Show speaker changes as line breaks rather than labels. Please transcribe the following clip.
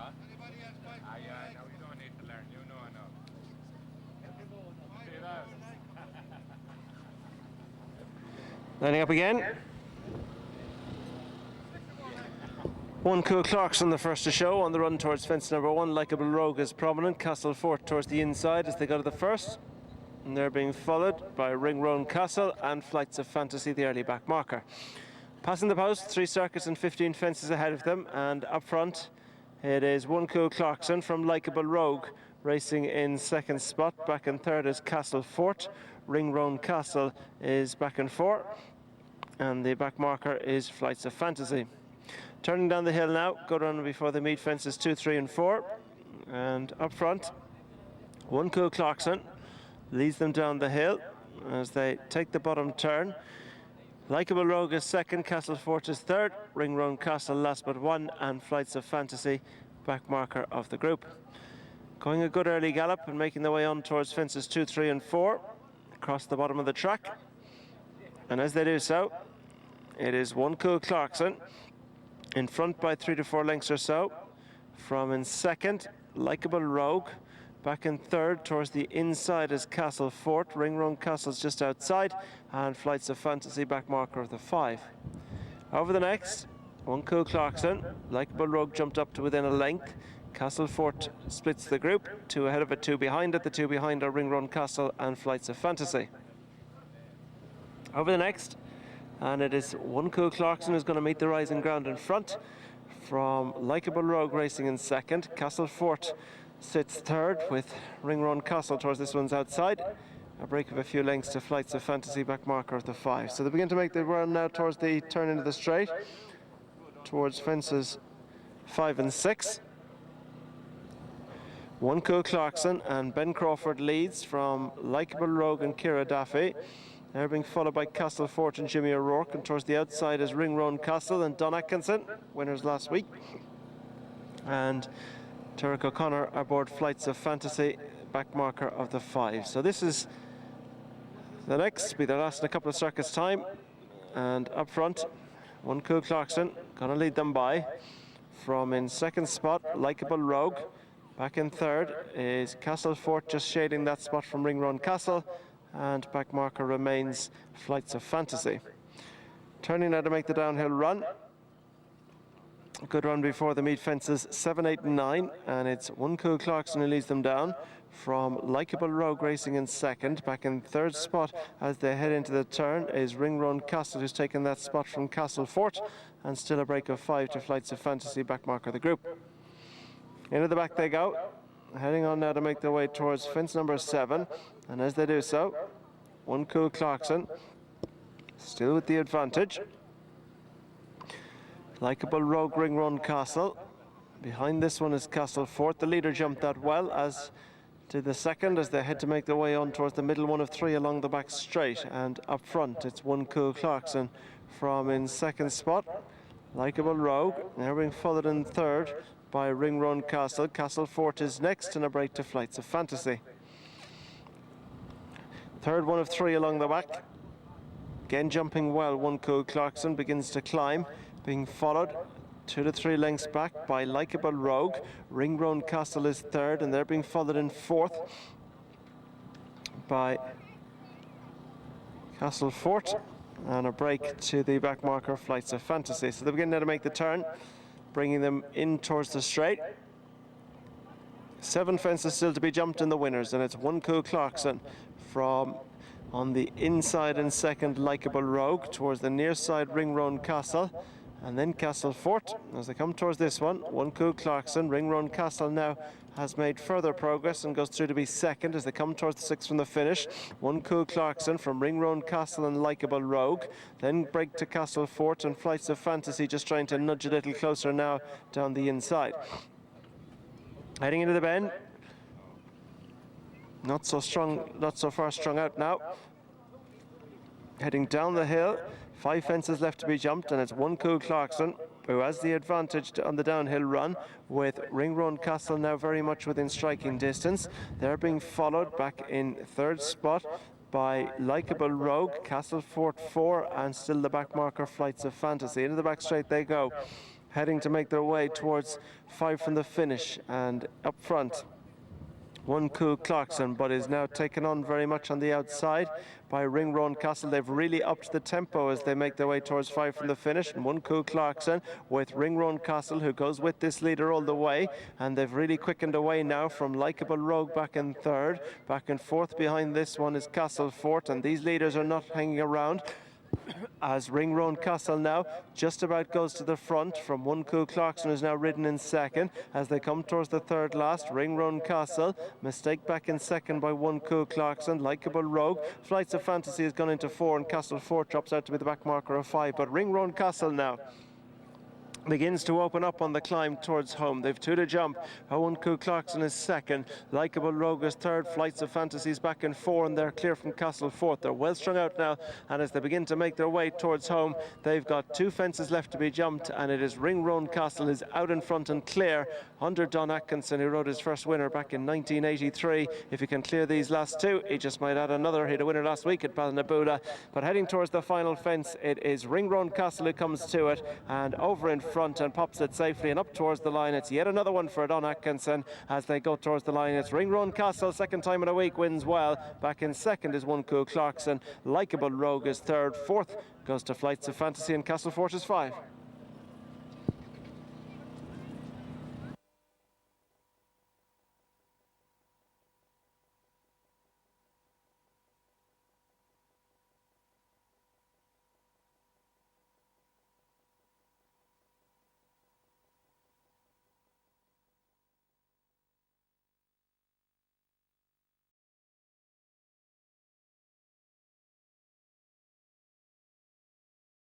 Yeah, no, you don't need to learn. You know enough. See that?
Lining up again. One Cool Clarkson, the first to show, on the run towards fence number 1. Likeable Rogue is prominent. Castlefort towards the inside as they go to the first. And they're being followed by RINGRONE Castle and Flights of Fantasy, the early back marker. Passing the post, 3 circuits and 15 fences ahead of them, and up front it is One Cool Clarkson from Likeable Rogue racing in second spot. Back in third is Castlefort. RINGRONE Castle is back in 4, and the back marker is Flights of Fantasy. Turning down the hill now, good run before they meet fences 2, 3 and 4, and up front One Cool Clarkson leads them down the hill as they take the bottom turn. Likeable Rogue is second, Castlefort is third, RINGRONE Castle last but 1, and Flights of Fantasy back marker of the group. Going a good early gallop and making their way on towards fences 2, 3 and 4 across the bottom of the track. And as they do so, it is One Cool Clarkson in front by 3 to 4 lengths or so. From in second, Likeable Rogue. Back in third, towards the inside is Castlefort. RINGRONE Castle's just outside, and Flights of Fantasy back marker of the 5. Over the next, One Cool Clarkson. Likeable Rogue jumped up to within a length. Castlefort splits the group, 2 ahead of it, 2 behind it. The 2 behind are RINGRONE Castle and Flights of Fantasy. Over the next, and it is One Cool Clarkson who's going to meet the rising ground in front. From Likeable Rogue racing in second, Castlefort sits third with RINGRONE Castle towards this one's outside. A break of a few lengths to Flights of Fantasy back marker of the 5. So they begin to make the run now towards the turn into the straight, towards fences 5 and 6. One Cool Clarkson and Ben Crawford leads from Likeable Rogue and Ciara Daffy. They're being followed by Castlefort and Jimmy O'Rourke, and towards the outside is RINGRONE Castle and Don Atkinson, winners last week. And Turek O'Connor aboard Flights of Fantasy, back marker of the 5. So this is the next, be the last in a couple of circuits time. And up front, One Cool Clarkson gonna lead them by. From in second spot, Likeable Rogue. Back in third is Castlefort, just shading that spot from RINGRONE Castle, and back marker remains Flights of Fantasy. Turning now to make the downhill run. Good run before the meet fences 7, 8 and 9, and it's One Cool Clarkson who leads them down. From Likeable Rogue racing in second. Back in third spot as they head into the turn is RINGRONE Castle, who's taken that spot from Castlefort, and still a break of 5 to Flights of Fantasy, back marker of the group. Into the back they go, heading on now to make their way towards fence number 7, and as they do so, One Cool Clarkson still with the advantage. Likeable Rogue, RINGRONE Castle. Behind this one is Castlefort. The leader jumped that well, as did the second, as they head to make their way on towards the middle one of 3 along the back straight. And up front, it's One Cool Clarkson from in second spot. Likeable Rogue, now being followed in third by RINGRONE Castle. Castlefort is next, and a break to Flights of Fantasy. Third one of 3 along the back. Again jumping well, One Cool Clarkson begins to climb, being followed 2 to 3 lengths back by Likeable Rogue. RINGRONE Castle is third, and they're being followed in fourth by Castlefort, and a break to the back marker of Flights of Fantasy. So they begin now to make the turn, bringing them in towards the straight. 7 fences still to be jumped in the winners, and it's One Cool Clarkson from on the inside in second, Likeable Rogue, towards the near side RINGRONE Castle, and then Castlefort. As they come towards this one Cool Clarkson. RINGRONE Castle now has made further progress and goes through to be second as they come towards the 6th from the finish. One Cool Clarkson from RINGRONE Castle and Likeable Rogue. Then break to Castlefort, and Flights of Fantasy just trying to nudge a little closer now down the inside. Heading into the bend. Not so strong, not so far strung out now. Heading down the hill. 5 fences left to be jumped, and it's One Cool Clarkson who has the advantage on the downhill run, with RINGRONE Castle now very much within striking distance. They're being followed back in third spot by Likeable Rogue, Castlefort 4, and still the back marker Flights of Fantasy. Into the back straight they go, heading to make their way towards 5 from the finish. And up front, One Cool Clarkson, but is now taken on very much on the outside by Ringrone Castle. They've really upped the tempo as they make their way towards 5 from the finish. And One Cool Clarkson with Ringrone Castle, who goes with this leader all the way. And they've really quickened away now from Likeable Rogue back in third. Back and fourth behind this one is Castle Fort, and these leaders are not hanging around. As Ringrone Castle now just about goes to the front from One Cool Clarkson, who's now ridden in second. As they come towards the third last, Ringrone Castle, mistake back in second by One Cool Clarkson. Likeable Rogue, Flights of Fantasy has gone into 4, and Castle Fort drops out to be the back marker of 5. But Ringrone Castle now begins to open up on the climb towards home. They've 2 to jump. One Cool Clarkson is second. Likeable Rogue is third. Flights of Fantasy is back in 4, and they're clear from Castle Fort. They're well strung out now, and as they begin to make their way towards home, they've got 2 fences left to be jumped, and it is Ringrone Castle is out in front and clear under Don Atkinson, who rode his first winner back in 1983. If he can clear these last 2, he just might add another. He had a winner last week at Ballinabuda. But heading towards the final fence, it is Ringrone Castle who comes to it, and over in front and pops it safely and up towards the line. It's yet another one for Don Atkinson as they go towards the line. It's Ringrone Castle, second time in a week, wins well. Back in second is One Cool Clarkson. Likeable Rogue is third. Fourth goes to Flights of Fantasy, and Castle Fort is 5.